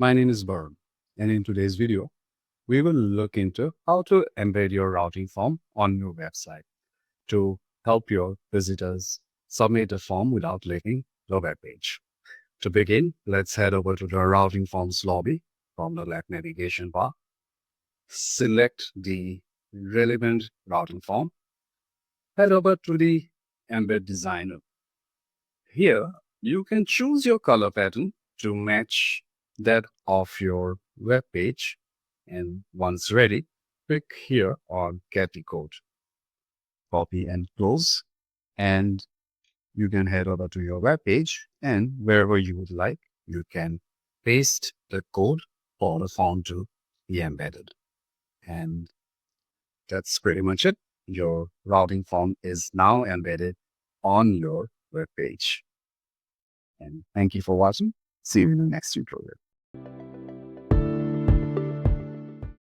My name is Varun, and in today's video, we will look into how to embed your routing form on your website to help your visitors submit a form without leaving the web page. To begin, let's head over to the routing forms lobby from the left navigation bar. Select the relevant routing form. Head over to the Embed Designer. Here, you can choose your color pattern to match that of your web page. And once ready, click here on Get the Code. Copy and close. And you can head over to your web page, and wherever you would like, you can paste the code for the form to be embedded. And that's pretty much it. Your routing form is now embedded on your web page. And thank you for watching. See you in the next tutorial.